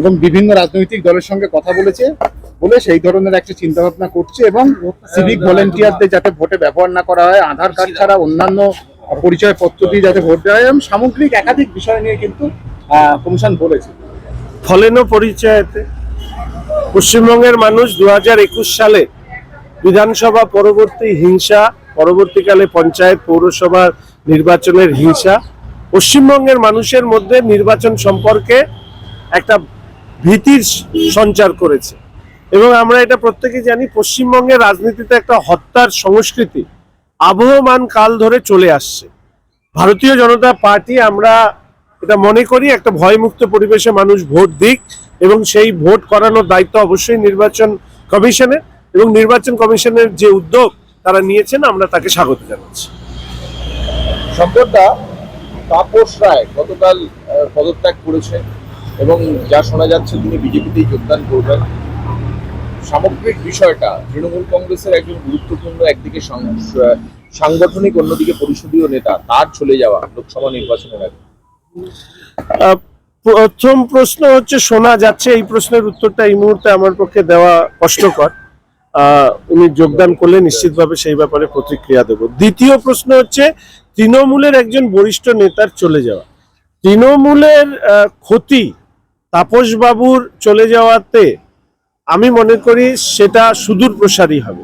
এবং বিভিন্ন রাজনৈতিক দলের সঙ্গে কথা বলেছে বলে সেই ধরনের একটা চিন্তা ভাবনা করছে এবং সিভিক ভলেন্টিয়ারদের যাতে ভোটে ব্যবহার না করা হয়, আধার কার্ড ছাড়া অন্যান্য পরিচয়পত্র দিয়ে যাতে ভোট দেওয়া হয়, এবং সামগ্রিক একাধিক বিষয় নিয়ে কিন্তু কমিশন বলেছে। ফলেন পরিচয়তে পশ্চিমবঙ্গের মানুষ 2021 সালে বিধানসভা পরবর্তী হিংসা, পরবর্তীকালে পঞ্চায়েত পৌরসভা নির্বাচনের হিংসা, পশ্চিমবঙ্গের মানুষের মধ্যে নির্বাচন সম্পর্কে একটা ভীতির সঞ্চার করেছে। এবং আমরা এটা প্রত্যেকেই জানি, পশ্চিমবঙ্গের রাজনীতিতে একটা হত্যার সংস্কৃতি আবহমান কাল ধরে চলে আসছে। ভারতীয় জনতা পার্টি আমরা এটা মনে করি একটা ভয়মুক্ত পরিবেশে মানুষ ভোট দিক, এবং সেই ভোট করানোর দায়িত্ব অবশ্যই নির্বাচন কমিশনের, এবং নির্বাচন কমিশনের যে উদ্যোগ তারা নিয়েছেন আমরা তাকে স্বাগত জানাচ্ছি। সম্পদটা তাপস রায় গতকাল পদত্যাগ করেছেন এবং যা শোনা যাচ্ছে তিনি বিজেপিতেই যোগদান করবেন। সামগ্রিক বিষয়টা তৃণমূল কংগ্রেসের একজন গুরুত্বপূর্ণ, একদিকে সাংগঠনিক, অন্যদিকে পরিষদীয় নেতা, তার চলে যাওয়া লোকসভা নির্বাচনের আগে। প্রথম প্রশ্ন হচ্ছে শোনা যাচ্ছে, এই প্রশ্নের উত্তরটা এই মুহূর্তে আমার পক্ষে দেওয়া কষ্টকর। উনি যোগদান করলে নিশ্চিতভাবে সেই ব্যাপারে প্রতিক্রিয়া দেব। দ্বিতীয় প্রশ্ন হচ্ছে তৃণমূলের একজন বরিষ্ঠ নেতার চলে যাওয়া। তৃণমূলের ক্ষতি তাপস বাবুর চলে যাওয়াতে আমি মনে করি সেটা সুদূর প্রসারী হবে।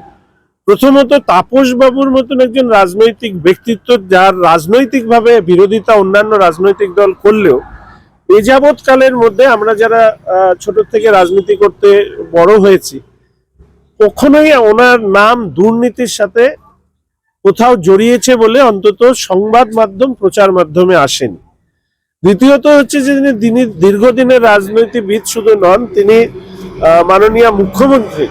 প্রথমত, তাপস বাবুর মতন একজন রাজনৈতিক ব্যক্তিত্ব, যার রাজনৈতিকভাবে বিরোধিতা অন্যান্য রাজনৈতিক দল করলেও এ যাবৎকালের মধ্যে আমরা যারা ছোট থেকে রাজনীতি করতে বড় হয়েছি, কখনোই ওনার নাম দুর্নীতির সাথে কোথাও জড়িয়েছে বলে অন্তত সংবাদ মাধ্যম, প্রচার মাধ্যমে আসেনি। দ্বিতীয়ত হচ্ছে যে তিনি দীর্ঘদিনের রাজনীতিবিদ শুধু নন, তিনি মাননীয় মুখ্যমন্ত্রী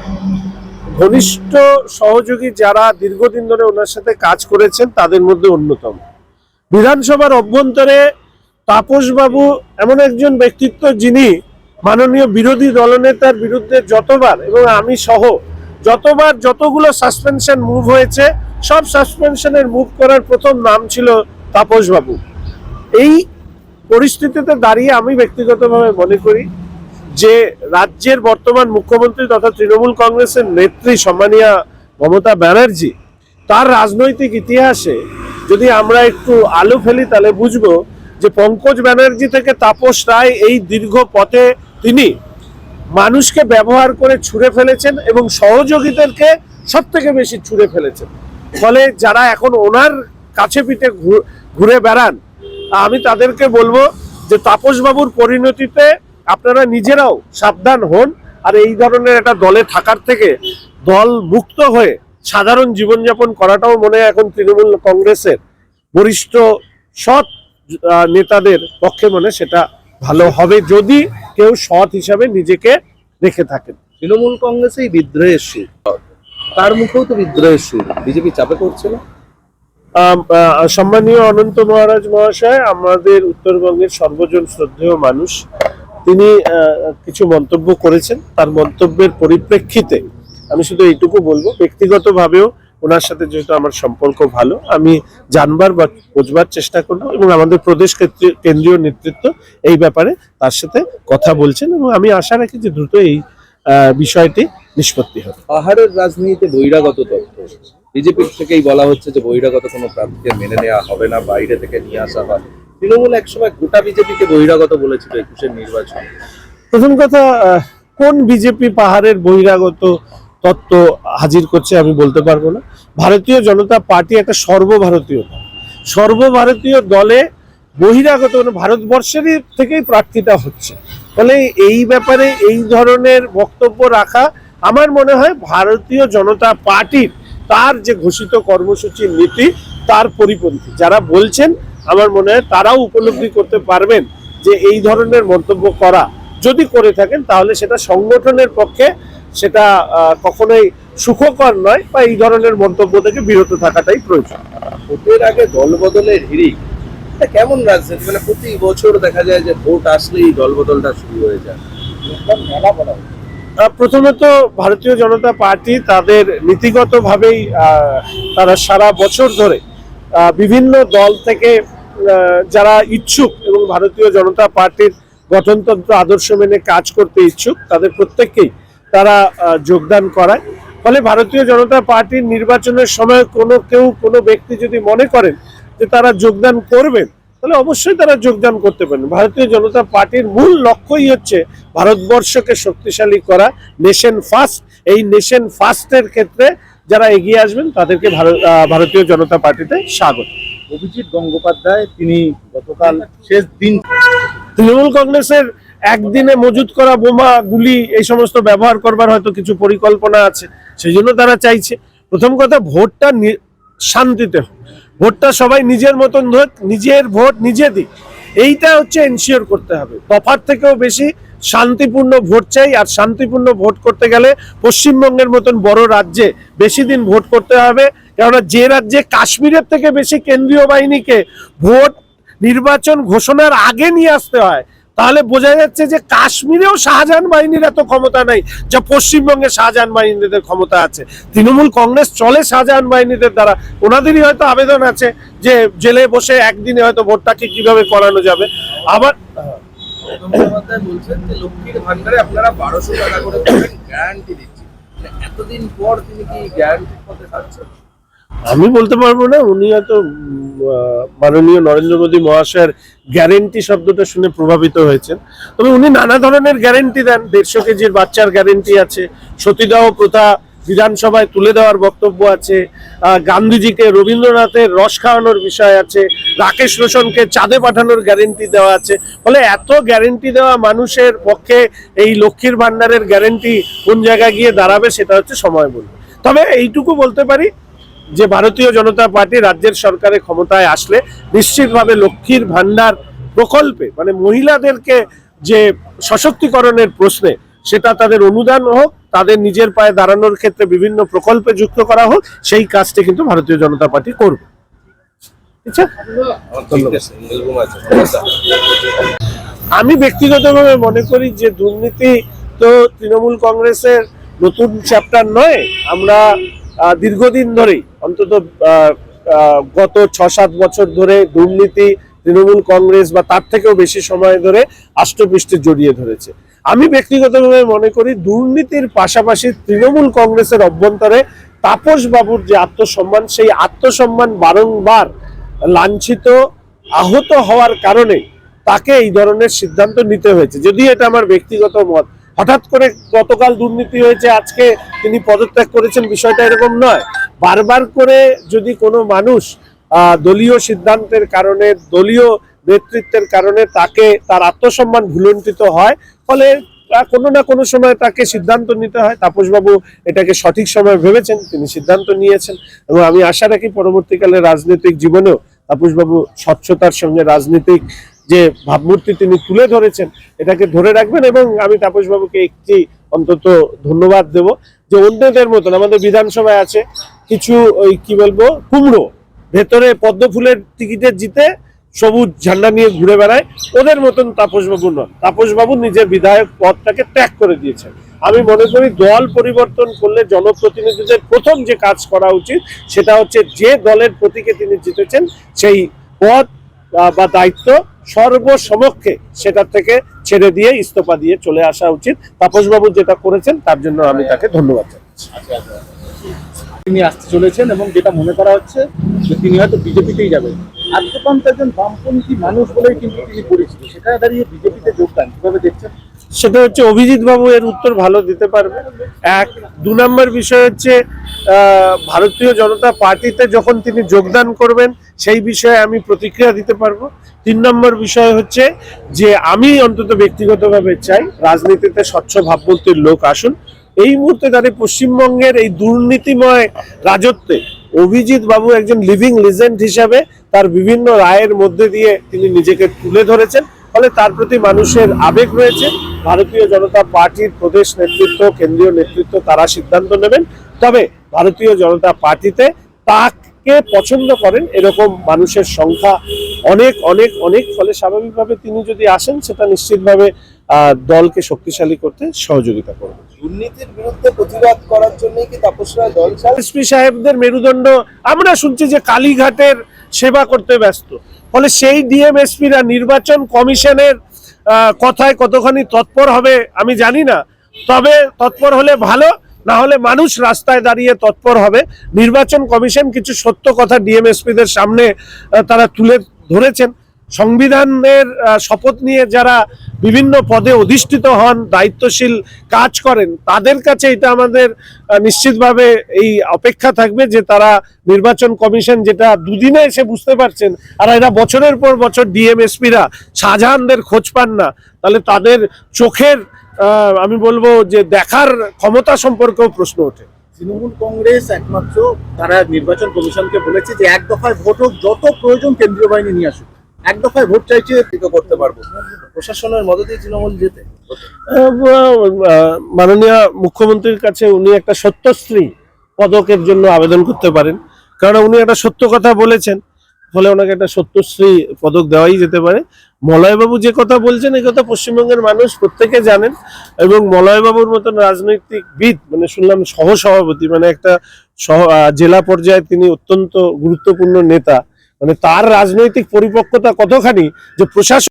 ঘনিষ্ঠ সহযোগী যারা দীর্ঘদিন ধরে ওনার সাথে কাজ করেছেন তাদের মধ্যে অন্যতম। বিধানসভার অভ্যন্তরে তাপস বাবু এমন একজন ব্যক্তিত্ব যিনি মাননীয় বিরোধী দলনেতার বিরুদ্ধে যতবার, এবং আমি সহ যতবার যতগুলো সাসপেনশন মুভ হয়েছে, সব সাসপেনশনের মুভ করার প্রথম নাম ছিল তাপস বাবু। এই পরিস্থিতিতে দাঁড়িয়ে আমি ব্যক্তিগতভাবে মনে করি যে রাজ্যের বর্তমান মুখ্যমন্ত্রী তথা তৃণমূল কংগ্রেসের নেত্রী সম্মানীয়া মমতা ব্যানার্জি, তার রাজনৈতিক ইতিহাসে যদি আমরা একটু আলো ফেলি তাহলে বুঝবো যে পঙ্কজ ব্যানার্জি থেকে তাপস রায় এই দীর্ঘ পথে তিনি মানুষকে ব্যবহার করে ছুঁড়ে ফেলেছেন এবং সহযোগীদেরকে সব থেকে বেশি ছুঁড়ে ফেলেছেন। ফলে যারা এখন ওনার কাছে পিঠে ঘুরে বেড়ান, আমি তাদেরকে বলবো যে তাপস বাবুর পরিণতিতে আপনারা নিজেরাও সাবধান হন, আর এই ধরনের একটা দলে থাকার থেকে দল মুক্ত হয়ে সাধারণ জীবনযাপন করাটাও মনে হয় এখন তৃণমূল কংগ্রেসের বরিষ্ঠ সৎ নেতাদের পক্ষে মনে সেটা ভালো হবে, যদি কেউ সৎ হিসাবে নিজেকে রেখে থাকেন। তৃণমূল কংগ্রেসেই বিদ্রোহের সুর, তার মুখেও তো বিদ্রোহের সুর, বিজেপি চাপে করছে না? সম্মানীয় অনন্ত মহারাজ মহাশয় আমাদের উত্তরবঙ্গের সর্বজন শ্রদ্ধেয় মানুষ, তিনি কিছু মন্তব্য করেছেন। তার মন্তব্যের পরিপ্রেক্ষিতে আমি শুধু এইটুকু বলবো, ব্যক্তিগতভাবেও ওনার সাথে যেহেতু আমার সম্পর্ক ভালো, আমি জানবার বা বোঝবার চেষ্টা করবো, এবং আমাদের প্রদেশ কেন্দ্রীয় নেতৃত্ব এই ব্যাপারে তার সাথে কথা বলছেন, এবং আমি আশা রাখি যে দ্রুত এই বিষয়টি নিষ্পত্তি হবে। পাহাড়ের রাজনীতিতে বহিরাগত তত্ত্ব বিজেপির থেকেই বলা হচ্ছে যে বহিরাগত কোনো প্রার্থীকে মেনে নেওয়া হবে না, বাইরে থেকে নিয়ে আসা হয়। তৃণমূল একসময় গোটা বিজেপিকে বহিরাগত বলেছিল 21-এর নির্বাচন। প্রথম কথা, কোন বিজেপি পাহাড়ের বহিরাগত তত্ত্ব হাজির করছে আমি বলতে পারবো না। ভারতীয় জনতা পার্টি একটা সর্বভারতীয় দলে বহিরাগত মানে ভারতবর্ষেরই থেকেই প্রার্থীতা হচ্ছে। ফলে এই ব্যাপারে এই ধরনের বক্তব্য রাখা আমার মনে হয় ভারতীয় জনতা পার্টির তার যে ঘোষিত কর্মসূচির নীতি তার পরিপন্থী। যারা বলছেন আমার মনে হয় তারাও উপলব্ধি করতে পারবেন যে এই ধরনের মন্তব্য করা যদি করে থাকেন তাহলে সেটা সংগঠনের পক্ষে সেটা কখনোই সুখকর নয়, বা এই ধরনের মন্তব্য থেকে বিরত থাকাটাই প্রয়োজন। ভোটের আগে দলবদলের হিড়িক কেমন রাজনীতি, মানে প্রতি বছর দেখা যায় যে ভোট আসলেই দলবদলটা শুরু হয়ে যায়। প্রথমত ভারতীয় জনতা পার্টি তাদের নীতিগতভাবেই তারা সারা বছর ধরে বিভিন্ন দল থেকে যারা ইচ্ছুক এবং ভারতীয় জনতা পার্টির গঠনতন্ত্র আদর্শ মেনে কাজ করতে ইচ্ছুক, তাদের প্রত্যেককেই তারা যোগদান করায়। ফলে ভারতীয় জনতা পার্টির নির্বাচনের সময় কোনো ব্যক্তি যদি মনে করেন যে তারা যোগদান করবেন, তাহলে অবশ্যই তারা যোগদান করতে পারেন। ভারতীয় জনতা পার্টির মূল লক্ষ্যই হচ্ছে ভারতবর্ষকে শক্তিশালী করা, নেশন ফার্স্ট। এই নেশন ফার্স্টের ক্ষেত্রে যারা এগিয়ে আসবেন তাদেরকে ভারতীয় জনতা পার্টিতে স্বাগত। অভিজিৎ গঙ্গোপাধ্যায় তিনি গতকাল শেষ দিন তৃণমূল কংগ্রেসের একদিনে মজুত করা বোমা, গুলি এই সমস্ত ব্যবহার করবার হয়তো কিছু পরিকল্পনা আছে, সেই জন্য তারা চাইছে। প্রথম কথা, ভোটটা শান্তিতে হোক, ভোটটা সবাই নিজের মতন হোক, নিজের ভোট নিজে দিক, এইটা হচ্ছে এনশিওর করতে হবে। তফাৎ থেকেও বেশি শান্তিপূর্ণ ভোট চাই। আর শান্তিপূর্ণ ভোট করতে গেলে পশ্চিমবঙ্গের মতন বড় রাজ্যে বেশি দিন ভোট করতে হবে, কেননা যে রাজ্যে কাশ্মীরের থেকে বেশি কেন্দ্রীয় বাহিনীকে ভোট নির্বাচন ঘোষণার আগে নিয়ে আসতে হয়, তাহলে বোঝা যাচ্ছে যে কাশ্মীরেও শাহজাহান বাহিনীর এত ক্ষমতা নাই যা পশ্চিমবঙ্গে শাহজাহান বাহিনীদের ক্ষমতা আছে। তৃণমূল কংগ্রেস চলে শাহজাহান বাহিনীদের দ্বারা, ওনাদেরই হয়তো আবেদন আছে যে জেলে বসে একদিনে হয়তো ভোটটাকে কিভাবে করানো যাবে। আবার বলছেন যে লক্ষ্মীর ভান্ডারে আপনারা 1200 টাকা করে গ্যারান্টি দিচ্ছেন, এতদিন পর তিনি কি গ্যারান্টির পথে থাকছেন? আমি বলতে পারবো না, উনি হয়তো মাননীয় নরেন্দ্র মোদী মহাশয়ের গ্যারেন্টি শব্দটা শুনে প্রভাবিত হয়েছেন। তবে উনি নানা ধরনের গ্যারেন্টি দেন। 150 কেজির বাচ্চার গ্যারেন্টি আছে, সতীদাহ প্রথা বিধানসভায় তুলে দেওয়ার বক্তব্য আছে, গান্ধীজিকে রবীন্দ্রনাথের রস খাওয়ানোর বিষয় আছে, রাকেশ রোশনকে চাঁদে পাঠানোর গ্যারেন্টি দেওয়া আছে। ফলে এত গ্যারেন্টি দেওয়া মানুষের পক্ষে এই লক্ষ্মীর ভান্ডারের গ্যারেন্টি কোন জায়গায় গিয়ে দাঁড়াবে সেটা হচ্ছে সময় বলবে। তবে এইটুকু বলতে পারি যে ভারতীয় জনতা পার্টি রাজ্যের সরকারে ক্ষমতায় আসলে নিশ্চিতভাবে লক্ষ্মীর ভান্ডার প্রকল্পে, মানে মহিলাদেরকে যে সশক্তিকরণের প্রশ্নে, সেটা তাদের অনুদান হোক, তাদের নিজের পায়ে দাঁড়ানোর ক্ষেত্রে বিভিন্ন প্রকল্পে যুক্ত করা হোক, সেই কাজটি কিন্তু ভারতীয় জনতা পার্টি করবে। আমি ব্যক্তিগতভাবে মনে করি যে দুর্নীতি তো তৃণমূল কংগ্রেসের নতুন চ্যাপ্টার নয়। আমরা দীর্ঘদিন ধরেই, অন্তত গত 6-7 বছর ধরে দুর্নীতি তৃণমূল কংগ্রেস বা তার থেকেও বেশি সময় ধরে আষ্টপৃষ্টে জড়িয়ে ধরেছে। আমি ব্যক্তিগতভাবে মনে করি দুর্নীতির পাশাপাশি তৃণমূল কংগ্রেসের অভ্যন্তরে তাপস বাবুর যে আত্মসম্মান, সেই আত্মসম্মান বারংবার লাঞ্ছিত, আহত হওয়ার কারণে তাকে এই ধরনের সিদ্ধান্ত নিতে হয়েছে। যদি এটা আমার ব্যক্তিগত মত, হঠাৎ করে গতকাল দুর্নীতি হয়েছে আজকে তিনি পদত্যাগ করেছেন, বিষয়টা এরকম নয়। বারবার করে যদি কোনো মানুষ দলীয় সিদ্ধান্তের কারণে, দলীয় নেতৃত্বের কারণে তাকে তার আত্মসম্মান ভুলুণ্ঠিত হয়, ফলে কোনো না কোনো সময় তাকে সিদ্ধান্ত নিতে হয়। তাপসবাবু এটাকে সঠিক সময় ভেবেছেন, তিনি সিদ্ধান্ত নিয়েছেন, এবং আমি আশা রাখি পরবর্তীকালে রাজনৈতিক জীবনেও তাপসবাবু স্বচ্ছতার সঙ্গে রাজনৈতিক যে ভাবমূর্তি তিনি তুলে ধরেছেন এটাকে ধরে রাখবেন। এবং আমি তাপসবাবুকে একটি অন্তত ধন্যবাদ দেব যে অন্যদের মতন আমাদের বিধানসভায় আছে কিছু ওই কি বলবো কুমড়ো, ভেতরে পদ্ম ফুলের টিকিটে জিতে সবুজ ঝান্ডা নিয়ে ঘুরে বেড়ায়, ওদের মতন তাপসবাবু নন। তাপসবাবু নিজের বিধায়ক পদটাকে ত্যাগ করে দিয়েছেন। আমি মনে করি দল পরিবর্তন করলে জনপ্রতিনিধিদের প্রথম যে কাজ করা উচিত সেটা হচ্ছে যে দলের প্রতীকে তিনি জিতেছেন সেই পদ বা দায়িত্ব সর্বসমক্ষে সেটা থেকে ছেড়ে দিয়ে ইস্তফা দিয়ে চলে আসা উচিত। তাপসবাবু যেটা করেছেন তার জন্য আমি তাকে ধন্যবাদ জানাচ্ছি। তিনি আসতে চলেছেন এবং যেটা মনে করা হচ্ছে যে তিনি হয়তো বিজেপিতেই যাবেন। আদ্যপান্ত একজন বামপন্থী মানুষ বলেই কিন্তু তিনি পরিচিত, সেখানে দাঁড়িয়ে বিজেপিতে যোগদান কিভাবে দেখছেন? সেটা হচ্ছে অভিজিৎ বাবু এর উত্তর ভালো দিতে পারবে। 2 নম্বর বিষয় হচ্ছে ভারতীয় জনতা পার্টিতে যখন তিনি যোগদান করবেন সেই বিষয়ে আমি প্রতিক্রিয়া দিতে পারবো। 3 নম্বর বিষয় হচ্ছে যে আমি অন্তত ব্যক্তিগতভাবে চাই রাজনীতিতে স্বচ্ছ ভাবমূর্তির লোক আসুন। এই মুহূর্তে দাঁড়িয়ে পশ্চিমবঙ্গের এই দুর্নীতিময় রাজত্বে অভিজিৎ বাবু একজন লিভিং লিজেন্ড হিসাবে তার বিভিন্ন রায়ের মধ্যে দিয়ে তিনি নিজেকে তুলে ধরেছেন, ফলে তার প্রতি মানুষের আবেগ রয়েছে। ভারতীয় জনতা পার্টির প্রদেশ নেতৃত্ব, কেন্দ্রীয় নেতৃত্ব তারা সিদ্ধান্ত নেবেন। তবে ভারতীয় জনতা পার্টিতে তাকে পছন্দ করেন এরকম মানুষের সংখ্যা অনেক অনেক অনেক, ফলে স্বাভাবিকভাবে তিনি যদি আসেন সেটা নিশ্চিতভাবে দলকে শক্তিশালী করতে সহযোগিতা করবে। দুর্নীতির বিরুদ্ধে প্রতিবাদ করার জন্য কি তাপসরা দল এসপি সাহেবদের মেরুদণ্ড আমরা শুনছি যে কালীঘাটের সেবা করতে ব্যস্ত, ফলে সেই ডিএমএসপিরা নির্বাচন কমিশনের কথায় কতখানি তৎপর হবে আমি জানি না, তবে তৎপর হলে ভালো, না হলে মানুষ রাস্তায় দাঁড়িয়ে তৎপর হবে। নির্বাচন কমিশন কিছু সত্য কথা ডিএমএসপিদের সামনে তারা তুলে ধরেছেন। সংবিধানের শপথ নিয়ে যারা বিভিন্ন পদে অধিষ্ঠিত হন, দায়িত্বশীল কাজ করেন, তাদের কাছে এটা আমাদের নিশ্চিতভাবে এই অপেক্ষা থাকবে যে তারা নির্বাচন কমিশন যেটা দুদিনে এসে বুঝতে পারছেন, আর এরা বছরের পর বছর ডিএমএসপিরা শাহজাহানদের খোঁজ পান না, তাহলে তাদের চোখের আমি বলবো যে দেখার ক্ষমতা সম্পর্কেও প্রশ্ন ওঠে। তৃণমূল কংগ্রেস একমাত্র তারা নির্বাচন কমিশনকে বলেছে যে এক দফায় ভোট হোক, যত প্রয়োজন কেন্দ্রীয় বাহিনী নিয়ে আসুক, এক দফায় ভোট চাইছে করতে পারবো। প্রশাসনের মদতেই তৃণমূল যেতে মাননীয় মুখ্যমন্ত্রীর কাছে উনি একটা সত্যশ্রী পদকের জন্য আবেদন করতে পারেন, কারণ উনি একটা সত্য কথা বলেছেন, ফলে ওনাকে একটা সত্যশ্রী পদক দেওয়াই যেতে পারে। মলয়বাবু যে কথা বলছেন এই কথা পশ্চিমবঙ্গের মানুষ প্রত্যেকে জানেন, এবং মলয়বাবুর মতন রাজনৈতিকবিদ, মানে শুনলাম সহসভাপতি, মানে একটা জেলা পর্যায়ে তিনি অত্যন্ত গুরুত্বপূর্ণ নেতা, মানে তার রাজনৈতিক পরিপক্কতা কতখানি যে প্রশাসন